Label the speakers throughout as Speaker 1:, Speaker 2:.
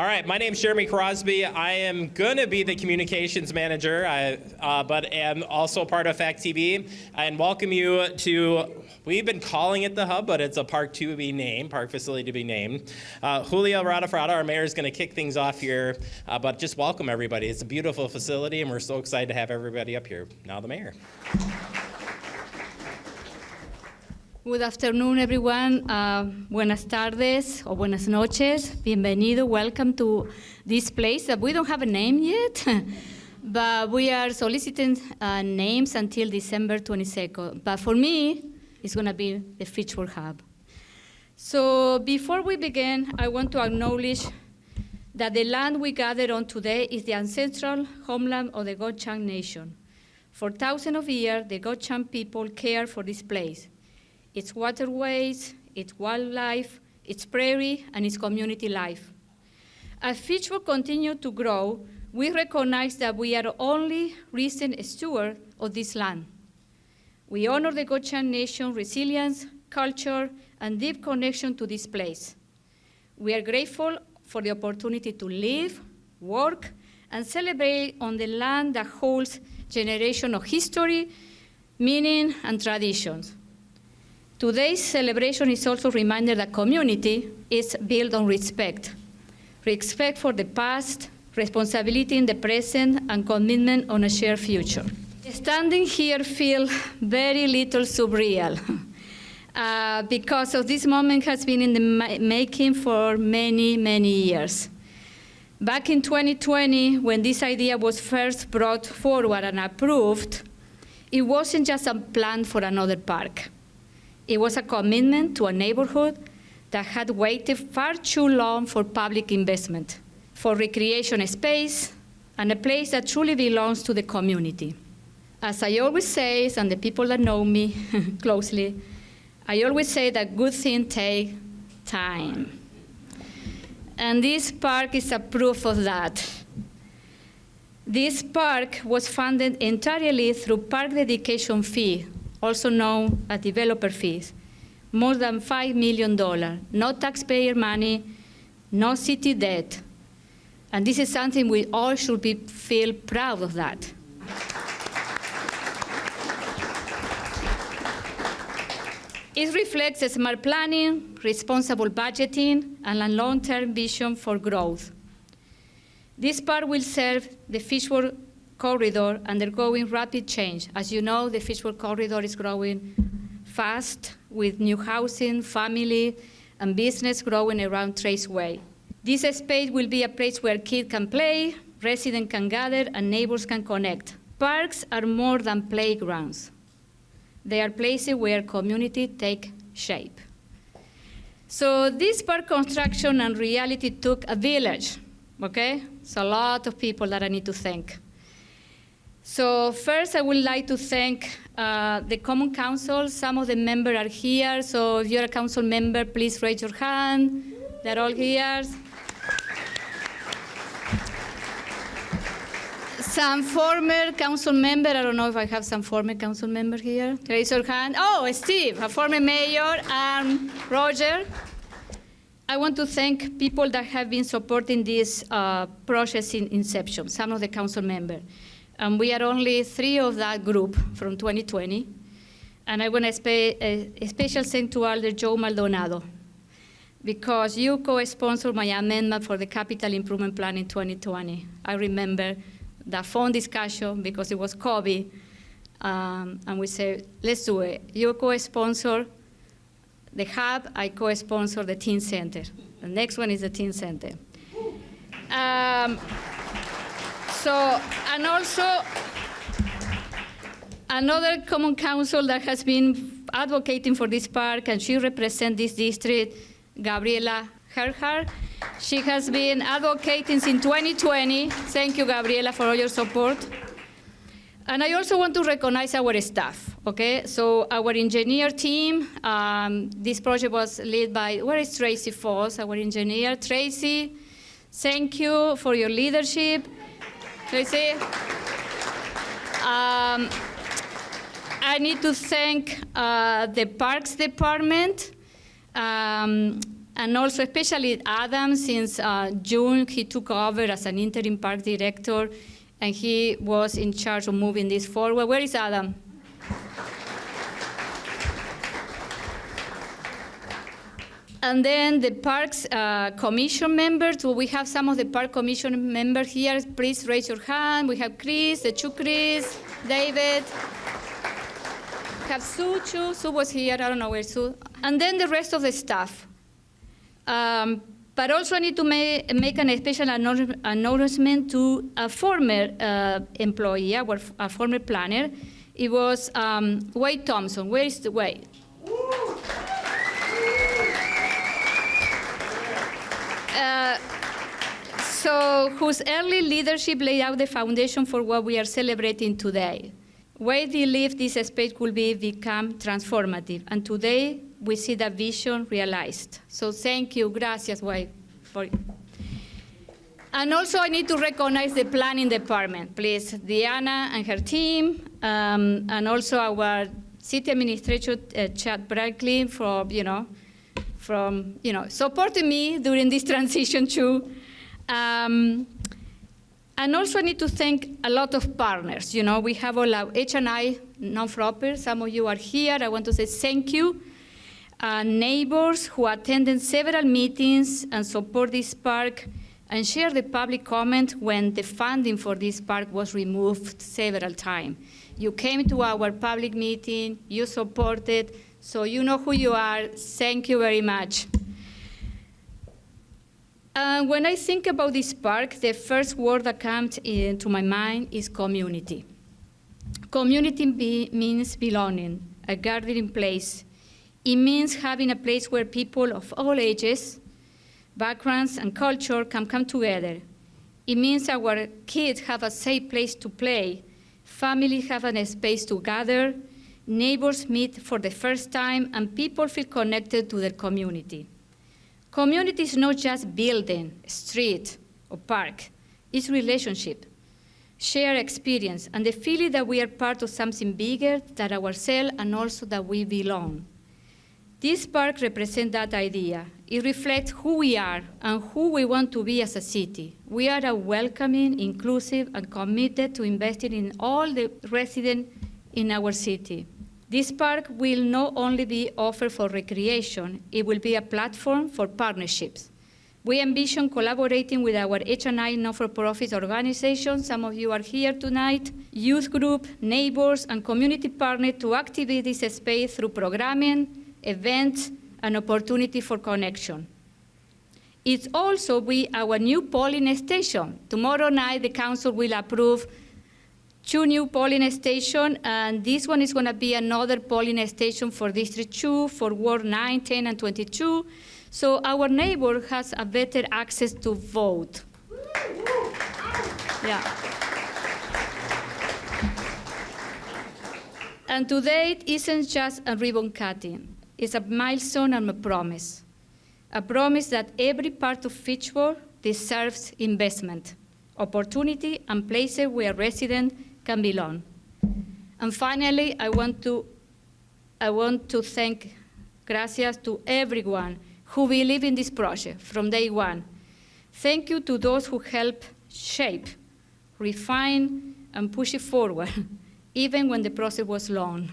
Speaker 1: All right, my name's Jeremy Crosby. I am going to be the communications manager, but am also part of FACT TV, and welcome you to, we've been calling it the Hub, but it's a park facility to be named. Julio Radafrada, our mayor, is going to kick things off here, but just welcome everybody. It's a beautiful facility, and we're so excited to have everybody up here. Now the mayor.
Speaker 2: Good afternoon, everyone. Buenas tardes or buenas noches. Bienvenido. Welcome to this place that we don't have a name yet, but we are soliciting names until December 22nd. But for me, it's going to be the Fitchburg Hub. So before we begin, I want to acknowledge that the land we gathered on today is the ancestral homeland of the Go-Chang Nation. For thousands of years, the Go-Chang people care for this place, its waterways, its wildlife, its prairie, and its community life. As Fitchburg continues to grow, we recognize that we are only recent stewards of this land. We honor the Go-Chang Nation's resilience, culture, and deep connection to this place. We are grateful for the opportunity to live, work, and celebrate on the land that holds generations of history, meaning, and traditions. Today's celebration is also a reminder that community is built on respect. Respect for the past, responsibility in the present, and commitment on a shared future. Standing here feels very little surreal because of this moment has been in the making for many, many years. Back in 2020, when this idea was first brought forward and approved, it wasn't just a plan for another park. It was a commitment to a neighborhood that had waited far too long for public investment, for recreation space, and a place that truly belongs to the community. As I always say, and the people that know me closely, I always say that good things take time. And this park is a proof of that. This park was funded entirely through park dedication fee, also known as developer fees, more than $5 million, no taxpayer money, no city debt. And this is something we all should feel proud of that. It reflects smart planning, responsible budgeting, and a long-term vision for growth. This park will serve the Fitchburg corridor undergoing rapid change. As you know, the Fitchburg corridor is growing fast with new housing, family, and business growing around Traceway. This space will be a place where kids can play, residents can gather, and neighbors can connect. Parks are more than playgrounds. They are places where community take shape. So this park construction and reality took a village, okay? It's a lot of people that I need to thank. So first, I would like to thank the Common Council. Some of the members are here, so if you're a council member, please raise your hand. They're all here. Some former council member, I don't know if I have some former council member here. Raise your hand. Oh, Steve, a former mayor, and Roger. I want to thank people that have been supporting this process in inception, some of the council members. We are only 3 of that group from 2020. And I want to pay a special thanks to Alder Joe Maldonado, because you co-sponsored my amendment for the capital improvement plan in 2020. I remember that phone discussion because it was COVID. And we said, let's do it. You co-sponsor the hub, I co-sponsor the teen center. The next one is the teen center. And also, another common council that has been advocating for this park, and she represents this district, Gabriela Gerhard. She has been advocating since 2020. Thank you, Gabriela, for all your support. And I also want to recognize our staff, okay? So our engineer team, this project was led by, where is Tracy Foss, our engineer? Tracy, thank you for your leadership. Tracy. I need to thank the Parks Department, and And also especially Adam, since June, he took over as an interim park director, and he was in charge of moving this forward. Where is Adam? And then the Parks Commission members. So we have some of the Park Commission members here. Please raise your hand. We have Chris, the two Chris, David. We have Sue, too. Sue was here. I don't know where Sue. And then the rest of the staff. But also I need to make an special acknowledgement to a former employee, a former planner. It was Wade Thompson. Where is the Wade? So whose early leadership laid out the foundation for what we are celebrating today. Wade believed this space will become transformative, and today we see that vision realized. So thank you, gracias, Wade. And also I need to recognize the planning department, please. Diana and her team, and also our city administrator, Chad Bradley, for supporting me during this transition too. And also I need to thank a lot of partners. We have all our H&I non-profit. Some of you are here. I want to say thank you. Neighbors who attended several meetings and support this park and share the public comment when the funding for this park was removed several times. You came to our public meeting, you supported, so you know who you are. Thank you very much. When I think about this park, the first word that comes into my mind is community. Community means belonging, a gathering place. It means having a place where people of all ages, backgrounds, and culture can come together. It means our kids have a safe place to play, families have a space to gather, neighbors meet for the first time, and people feel connected to their community. Community is not just building, street, or park. It's relationship, shared experience, and the feeling that we are part of something bigger than ourselves and also that we belong. This park represents that idea. It reflects who we are and who we want to be as a city. We are a welcoming, inclusive, and committed to investing in all the residents in our city. This park will not only be offered for recreation, it will be a platform for partnerships. We envision collaborating with our H&I not-for-profit organizations, some of you are here tonight, youth group, neighbors, and community partners to activate this space through programming, events, and opportunity for connection. It's also our new polling station. Tomorrow night, the council will approve 2 new polling stations, and this one is going to be another polling station for District 2, for Ward 9, 10, and 22. So our neighbor has a better access to vote. Yeah. And today it isn't just a ribbon cutting. It's a milestone and a promise that every part of Fitchburg deserves investment, opportunity, and places where residents can belong. And finally, I want to thank, gracias to everyone who believed in this project from day one. Thank you to those who helped shape, refine, and push it forward, even when the process was long.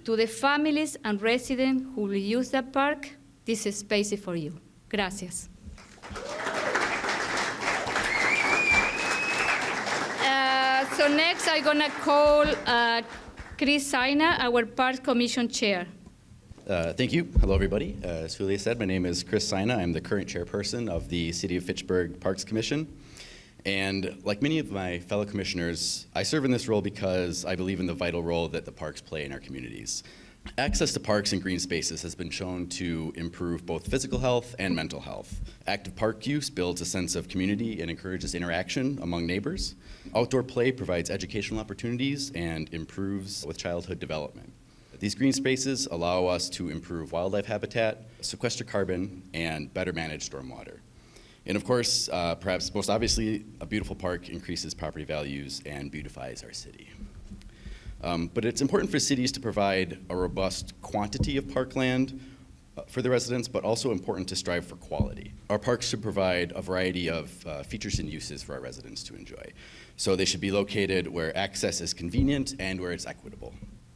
Speaker 2: To the families and residents who will use that park, this space is for you. Gracias. So next, I'm going to call Chris Saina, our Parks Commission Chair.
Speaker 3: Thank you. Hello, everybody. As Julia said, my name is Chris Saina. I'm the current chairperson of the City of Fitchburg Parks Commission. And like many of my fellow commissioners, I serve in this role because I believe in the vital role that the parks play in our communities. Access to parks and green spaces has been shown to improve both physical health and mental health. Active park use builds a sense of community and encourages interaction among neighbors. Outdoor play provides educational opportunities and improves with childhood development. These green spaces allow us to improve wildlife habitat, sequester carbon, and better manage stormwater. And of course, perhaps most obviously, a beautiful park increases property values and beautifies our city. But it's important for cities to provide a robust quantity of parkland, for the residents, but also important to strive for quality. Our parks should provide a variety of features and uses for our residents to enjoy. So they should be located where access is convenient and where it's equitable.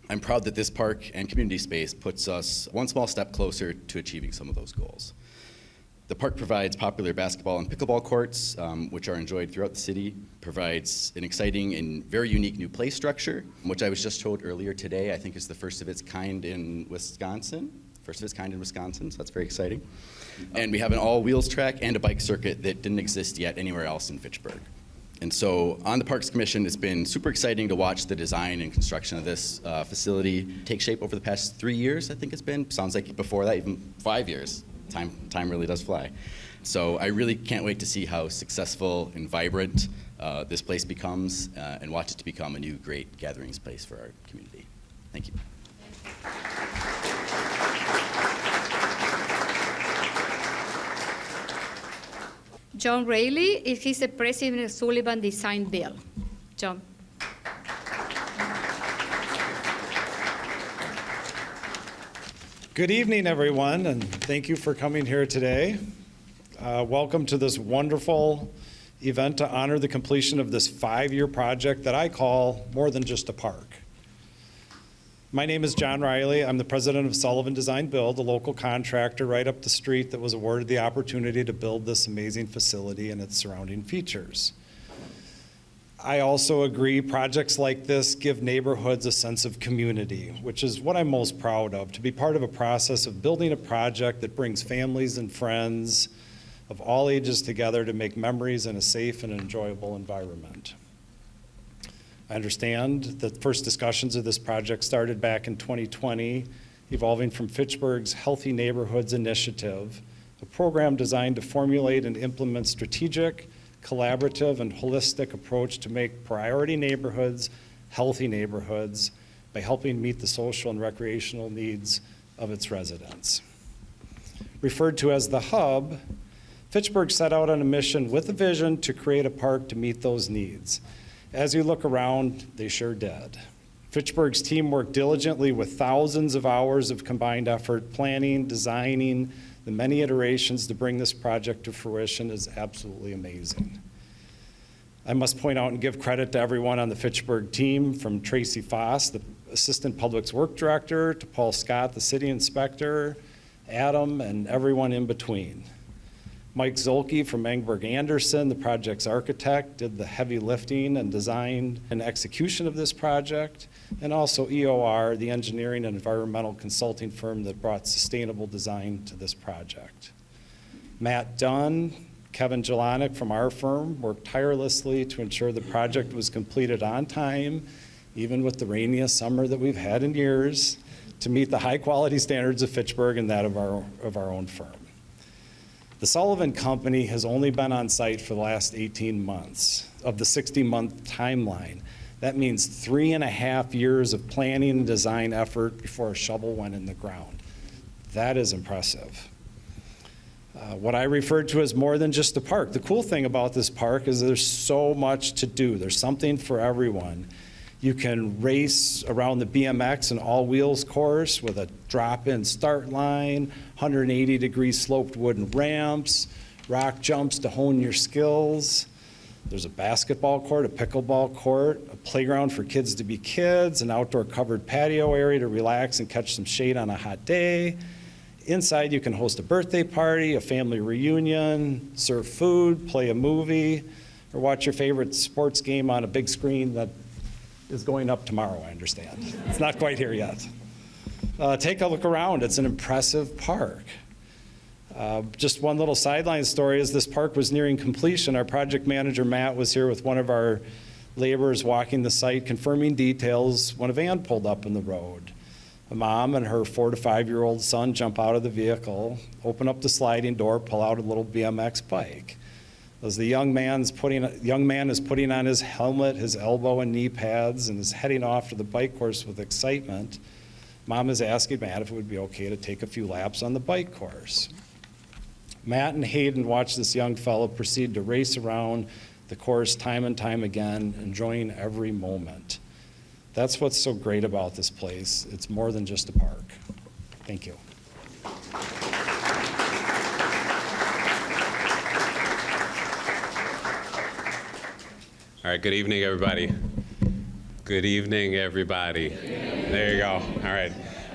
Speaker 3: I'm proud that this park and community space puts us one small step closer to achieving some of those goals. The park provides popular basketball and pickleball courts, which are enjoyed throughout the city, provides an exciting and very unique new play structure, which I was just told earlier today, I think is the first of its kind in Wisconsin. So that's very exciting. And we have an all-wheels track and a bike circuit that didn't exist yet anywhere else in Fitchburg. And so on the Parks Commission, it's been super exciting to watch the design and construction of this facility take shape over the past 3 years, I think it's been. Sounds like before that, even 5 years. Time really does fly. So I really can't wait to see how successful and vibrant this place becomes and watch it to become a new great gatherings place for our community. Thank you.
Speaker 2: John Rayleigh, he's the president of Sullivan Design Bill. John.
Speaker 4: Good evening, everyone, and thank you for coming here today. Welcome to this wonderful event to honor the completion of this 5-year project that I call more than just a park. My name is John Riley. I'm the president of Sullivan Design Build, a local contractor right up the street that was awarded the opportunity to build this amazing facility and its surrounding features. I also agree projects like this give neighborhoods a sense of community, which is what I'm most proud of, to be part of a process of building a project that brings families and friends of all ages together to make memories in a safe and enjoyable environment. I understand that first discussions of this project started back in 2020, evolving from Fitchburg's Healthy Neighborhoods Initiative, a program designed to formulate and implement strategic, collaborative, and holistic approach to make priority neighborhoods healthy neighborhoods by helping meet the social and recreational needs of its residents. Referred to as the Hub, Fitchburg set out on a mission with a vision to create a park to meet those needs. As you look around, they sure did. Fitchburg's team worked diligently with thousands of hours of combined effort, planning, designing, the many iterations to bring this project to fruition is absolutely amazing. I must point out and give credit to everyone on the Fitchburg team, from Tracy Foss, the Assistant Public Works Director, to Paul Scott, the City Inspector, Adam, and everyone in between. Mike Zolke from Engberg Anderson, the project's architect, did the heavy lifting and design and execution of this project, and also EOR, the engineering and environmental consulting firm that brought sustainable design to this project. Matt Dunn, Kevin Jelonic from our firm worked tirelessly to ensure the project was completed on time, even with the rainiest summer that we've had in years, to meet the high quality standards of Fitchburg and that of our own firm. The Sullivan Company has only been on site for the last 18 months of the 60-month timeline. That means 3.5 years of planning and design effort before a shovel went in the ground. That is impressive. What I referred to as more than just a park. The cool thing about this park is there's so much to do. There's something for everyone. You can race around the BMX and all-wheels course with a drop-in start line, 180-degree sloped wooden ramps, rock jumps to hone your skills. There's a basketball court, a pickleball court, a playground for kids to be kids, an outdoor covered patio area to relax and catch some shade on a hot day. Inside, you can host a birthday party, a family reunion, serve food, play a movie, or watch your favorite sports game on a big screen that is going up tomorrow, I understand. It's not quite here yet. Take a look around. It's an impressive park. Just one little sideline story, as this park was nearing completion, our project manager, Matt, was here with one of our laborers walking the site, confirming details when a van pulled up in the road. A mom and her 4 to 5-year-old son jump out of the vehicle, open up the sliding door, pull out a little BMX bike. As the young man is putting on his helmet, his elbow and knee pads, and is heading off to the bike course with excitement, Mom is asking Matt if it would be okay to take a few laps on the bike course. Matt and Hayden watch this young fellow proceed to race around the course time and time again, enjoying every moment. That's what's so great about this place. It's more than just a park. Thank you.
Speaker 5: All right, good evening, everybody. Good evening, everybody. There you go. All right.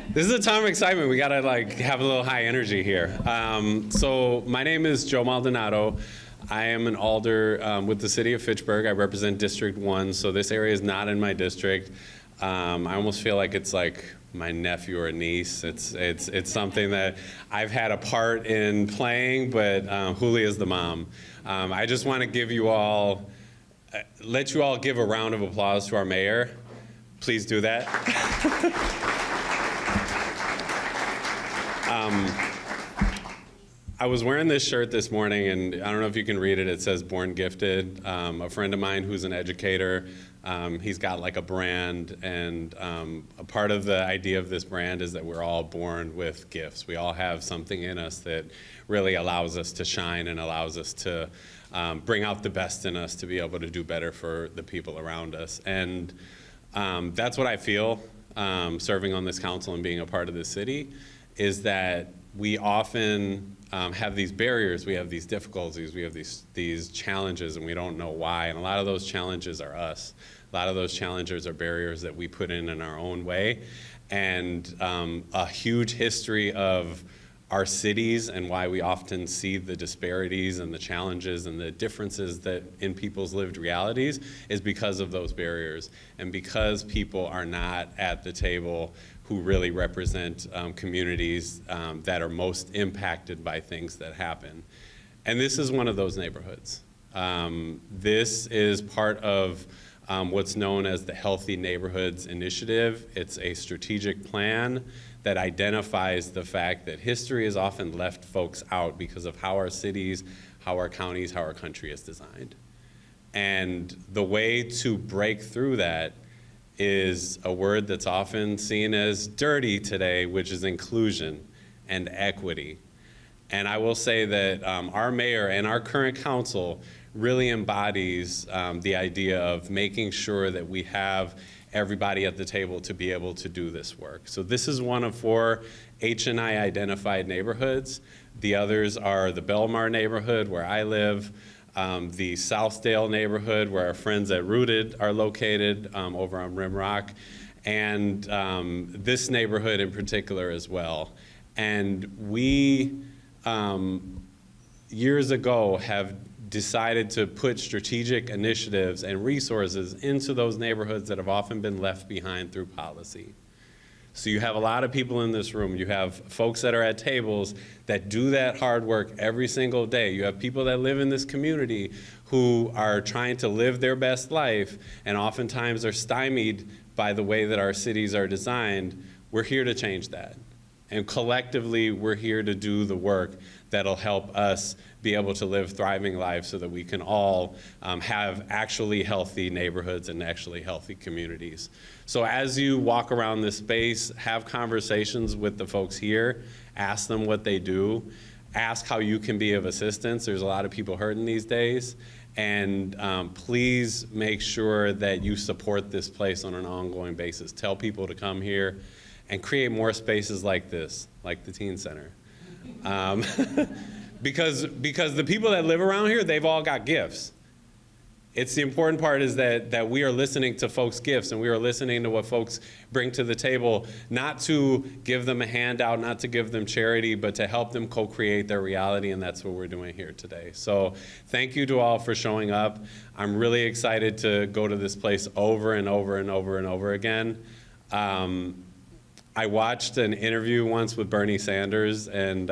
Speaker 5: This is a time of excitement. We gotta have a little high energy here. So my name is Joe Maldonado. I am an alder with the City of Fitchburg. I represent District 1, so this area is not in my district. I almost feel like it's like my nephew or niece. It's something that I've had a part in playing, but Julia's the mom. I just want to give you all, let you all give a round of applause to our mayor. Please do that. I was wearing this shirt this morning, and I don't know if you can read it. It says "Born Gifted." A friend of mine who's an educator, he's got like a brand, and a part of the idea of this brand is that we're all born with gifts. We all have something in us that really allows us to shine and allows us to bring out the best in us to be able to do better for the people around us. And that's what I feel serving on this council and being a part of the city, is that we often have these barriers, we have these difficulties, we have these challenges, and we don't know why. And a lot of those challenges are us. A lot of those challenges are barriers that we put in our own way. And a huge history of our cities and why we often see the disparities and the challenges and the differences that in people's lived realities is because of those barriers, and because people are not at the table who really represent communities that are most impacted by things that happen. And this is one of those neighborhoods. This is part of what's known as the Healthy Neighborhoods Initiative. It's a strategic plan that identifies the fact that history has often left folks out because of how our cities, how our counties, how our country is designed. And the way to break through that is a word that's often seen as dirty today, which is inclusion and equity. And I will say that our mayor and our current council really embodies the idea of making sure that we have everybody at the table to be able to do this work. So this is one of 4 H&I identified neighborhoods. The others are the Belmar neighborhood, where I live, the Southdale neighborhood, where our friends at Rooted are located over on Rim Rock, and this neighborhood in particular as well. And we, years ago, have decided to put strategic initiatives and resources into those neighborhoods that have often been left behind through policy. So you have a lot of people in this room. You have folks that are at tables that do that hard work every single day. You have people that live in this community who are trying to live their best life and oftentimes are stymied by the way that our cities are designed. We're here to change that. And collectively, we're here to do the work that'll help us be able to live thriving lives so that we can all have actually healthy neighborhoods and actually healthy communities. So as you walk around this space, have conversations with the folks here, ask them what they do, ask how you can be of assistance. There's a lot of people hurting these days. And please make sure that you support this place on an ongoing basis. Tell people to come here and create more spaces like this, like the Teen Center. Because the people that live around here, they've all got gifts. It's the important part is that we are listening to folks' gifts, and we are listening to what folks bring to the table, not to give them a handout, not to give them charity, but to help them co-create their reality, and that's what we're doing here today. So thank you to all for showing up. I'm really excited to go to this place over and over and over and over again. I watched an interview once with Bernie Sanders, and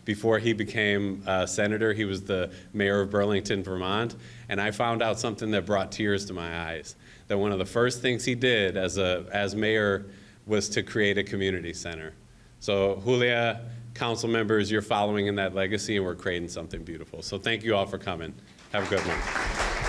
Speaker 5: before he became senator, he was the mayor of Burlington, Vermont, and I found out something that brought tears to my eyes, that one of the first things he did as mayor was to create a community center. So Julia, council members, you're following in that legacy, and we're creating something beautiful. So thank you all for coming. Have a good one.